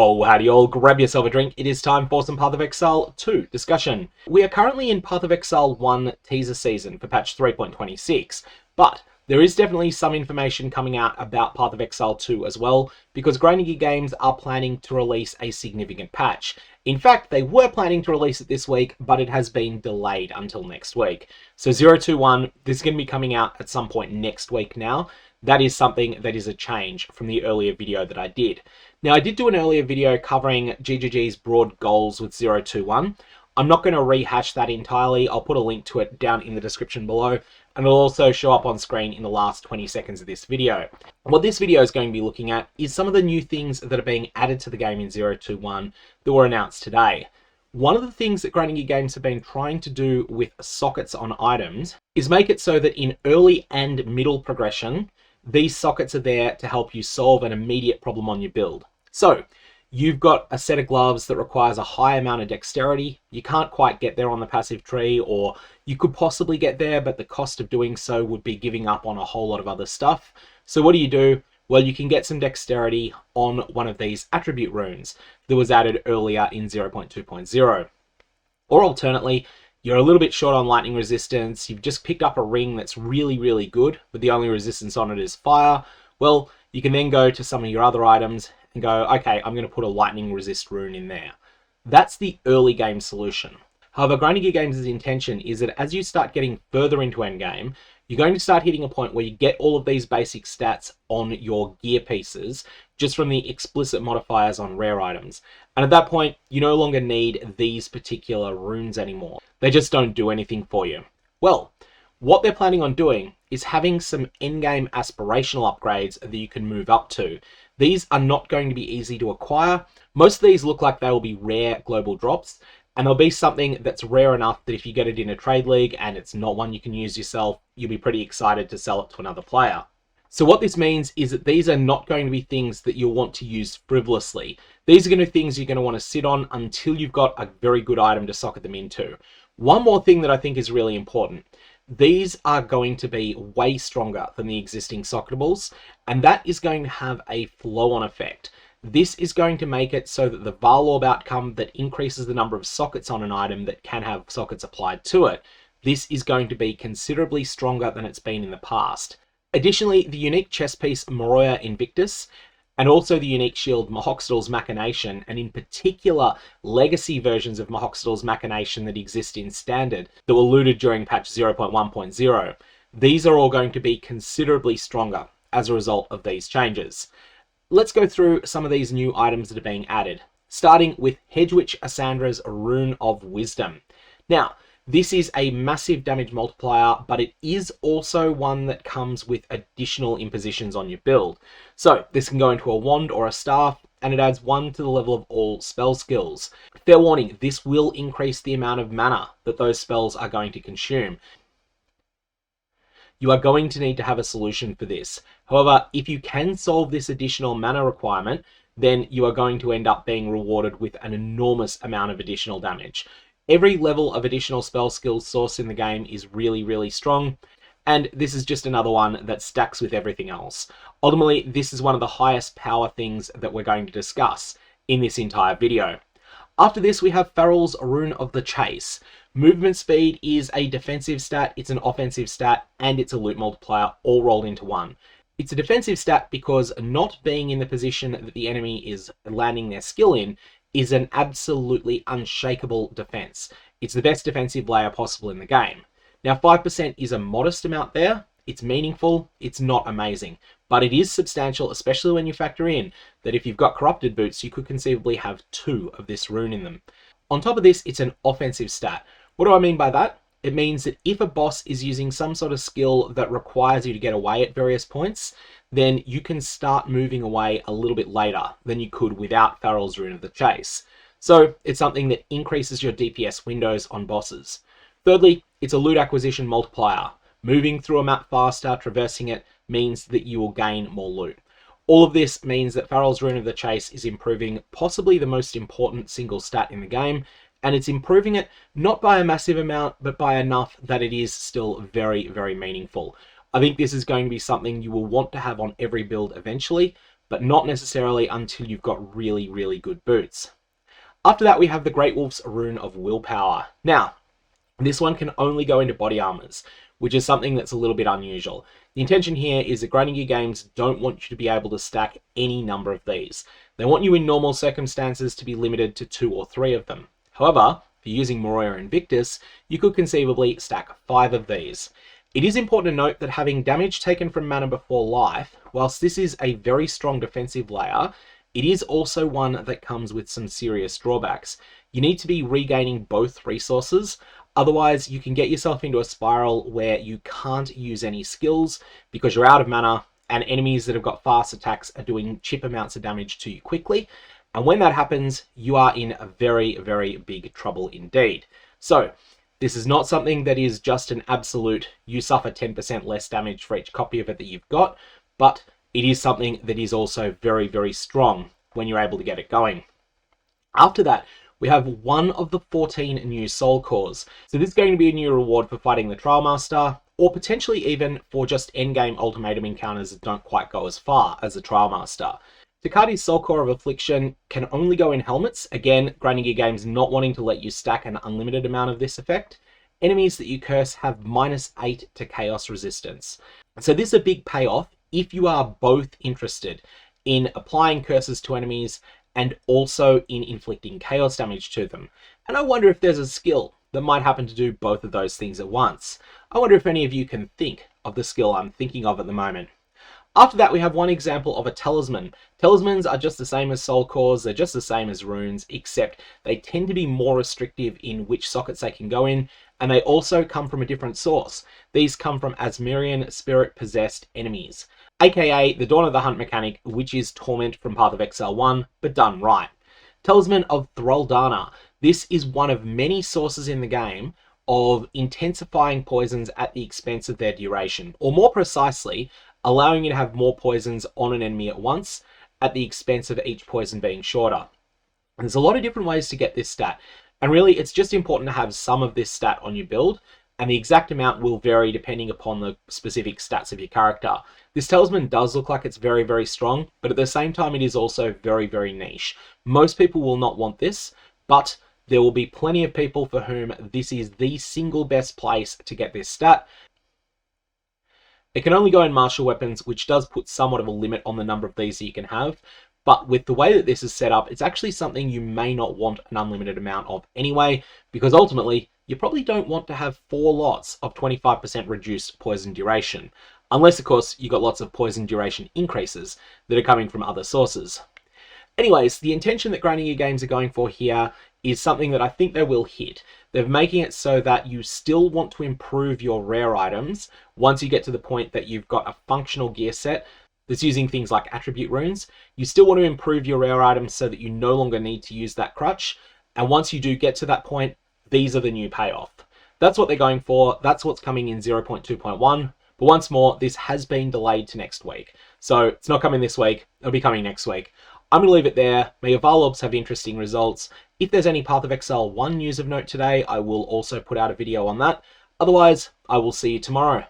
Oh, howdy all, grab yourself a drink. It is time for some Path of Exile 2 discussion. We are currently in Path of Exile 1 teaser season for patch 3.26, but there is definitely some information coming out about Path of Exile 2 as well, because Grinding Gear Games are planning to release a significant patch. In fact, they were planning to release it this week, but it has been delayed until next week. So 021, this is going to be coming out at some point next week now. That is something that is a change from the earlier video that I did. Now, I did do an earlier video covering GGG's broad goals with 021. I'm not going to rehash that entirely. I'll put a link to it down in the description below, and it'll also show up on screen in the last 20 seconds of this video. What this video is going to be looking at is some of the new things that are being added to the game in 021 that were announced today. One of the things that Grinding Gear Games have been trying to do with sockets on items is make it so that in early and middle progression, these sockets are there to help you solve an immediate problem on your build. So, you've got a set of gloves that requires a high amount of dexterity. You can't quite get there on the passive tree, or you could possibly get there, but the cost of doing so would be giving up on a whole lot of other stuff. So what do? Well, you can get some dexterity on one of these attribute runes that was added earlier in 0.2.0. Or alternately, you're a little bit short on lightning resistance, you've just picked up a ring that's really good, but the only resistance on it is fire. Well, you can then go to some of your other items and go, okay, I'm going to put a lightning resist rune in there. That's the early game solution. However, Grinding Gear Games' intention is that as you start getting further into endgame, you're going to start hitting a point where you get all of these basic stats on your gear pieces just from the explicit modifiers on rare items. And at that point, you no longer need these particular runes anymore. They just don't do anything for you. Well, what they're planning on doing is having some endgame aspirational upgrades that you can move up to. These are not going to be easy to acquire. Most of these look like they will be rare global drops, and there'll be something that's rare enough that if you get it in a trade league and it's not one you can use yourself, you'll be pretty excited to sell it to another player. So what this means is that these are not going to be things that you'll want to use frivolously. These are going to be things you're going to want to sit on until you've got a very good item to socket them into. One more thing that I think is really important. These are going to be way stronger than the existing Socketables, and that is going to have a flow-on effect. This is going to make it so that the Varlorb outcome that increases the number of sockets on an item that can have sockets applied to it, this is going to be considerably stronger than it's been in the past. Additionally, the unique chest piece Moroya Invictus, and also the unique shield Mahoxtal's Machination, and in particular legacy versions of Mahoxtal's Machination that exist in Standard that were looted during patch 0.1.0. These are all going to be considerably stronger as a result of these changes. Let's go through some of these new items that are being added, starting with Hedgewitch Assandra's Rune of Wisdom. Now, this is a massive damage multiplier, but it is also one that comes with additional impositions on your build. So this can go into a wand or a staff, and it adds 1 to the level of all spell skills. Fair warning, this will increase the amount of mana that those spells are going to consume. You are going to need to have a solution for this. However, if you can solve this additional mana requirement, then you are going to end up being rewarded with an enormous amount of additional damage. Every level of additional spell skills source in the game is really strong, and this is just another one that stacks with everything else. Ultimately, this is one of the highest power things that we're going to discuss in this entire video. After this, we have Farrul's Rune of the Chase. Movement speed is a defensive stat, it's an offensive stat, and it's a loot multiplier all rolled into one. It's a defensive stat because not being in the position that the enemy is landing their skill in is an absolutely unshakable defense. It's the best defensive layer possible in the game. Now, 5% is a modest amount there. It's meaningful. It's not amazing, but it is substantial, especially when you factor in that if you've got corrupted boots, you could conceivably have 2 of this rune in them. On top of this, it's an offensive stat. What do I mean by that? It means that if a boss is using some sort of skill that requires you to get away at various points, then you can start moving away a little bit later than you could without Farrul's Rune of the Chase. So it's something that increases your DPS windows on bosses. Thirdly, it's a loot acquisition multiplier. Moving through a map faster, traversing it, means that you will gain more loot. All of this means that Farrul's Rune of the Chase is improving possibly the most important single stat in the game, and it's improving it not by a massive amount, but by enough that it is still very meaningful. I think this is going to be something you will want to have on every build eventually, but not necessarily until you've got really, really good boots. After that, we have the Greatwolf's Rune of Willpower. Now, this one can only go into body armors, which is something that's a little bit unusual. The intention here is that grinding gear games don't want you to be able to stack any number of these. They want you in normal circumstances to be limited to 2 or 3 of them. However, if you're using Moroya Invictus, you could conceivably stack 5 of these. It is important to note that having damage taken from mana before life, whilst this is a very strong defensive layer, it is also one that comes with some serious drawbacks. You need to be regaining both resources, otherwise you can get yourself into a spiral where you can't use any skills because you're out of mana and enemies that have got fast attacks are doing chip amounts of damage to you quickly. And when that happens, you are in a very, very big trouble indeed. So, this is not something that is just an absolute, you suffer 10% less damage for each copy of it that you've got, but it is something that is also very, very strong when you're able to get it going. After that, we have one of the 14 new soul cores. So this is going to be a new reward for fighting the Trial Master, or potentially even for just endgame ultimatum encounters that don't quite go as far as the Trial Master. Tacati's Soul Core of Affliction can only go in helmets. Again, grinding gear games not wanting to let you stack an unlimited amount of this effect. Enemies that you curse have -8 to chaos resistance. So this is a big payoff if you are both interested in applying curses to enemies and also in inflicting chaos damage to them. And I wonder if there's a skill that might happen to do both of those things at once. I wonder if any of you can think of the skill I'm thinking of at the moment. After that, we have one example of a talisman. Talismans are just the same as soul cores, they're just the same as runes, except they tend to be more restrictive in which sockets they can go in, and they also come from a different source. These come from Asmirian spirit-possessed enemies, aka the Dawn of the Hunt mechanic, which is Torment from Path of Exile 1, but done right. Talisman of Thruldana. This is one of many sources in the game of intensifying poisons at the expense of their duration, or more precisely, allowing you to have more poisons on an enemy at once at the expense of each poison being shorter. And there's a lot of different ways to get this stat, and really it's just important to have some of this stat on your build, and the exact amount will vary depending upon the specific stats of your character. This talisman does look like it's very, very strong, but at the same time it is also very, very niche. Most people will not want this, but there will be plenty of people for whom this is the single best place to get this stat. It can only go in martial weapons, which does put somewhat of a limit on the number of these that you can have, but with the way that this is set up, it's actually something you may not want an unlimited amount of anyway, because ultimately, you probably don't want to have 4 lots of 25% reduced poison duration, unless of course you got lots of poison duration increases that are coming from other sources. Anyways, the intention that grinding gear games are going for here is something that I think they will hit. They're making it so that you still want to improve your rare items once you get to the point that you've got a functional gear set that's using things like attribute runes. You still want to improve your rare items so that you no longer need to use that crutch. And once you do get to that point, these are the new payoff. That's what they're going for. That's what's coming in 0.2.1. But once more, this has been delayed to next week. So it's not coming this week. It'll be coming next week. I'm going to leave it there. May your Varlobs have interesting results. If there's any Path of Exile 1 news of note today, I will also put out a video on that. Otherwise, I will see you tomorrow.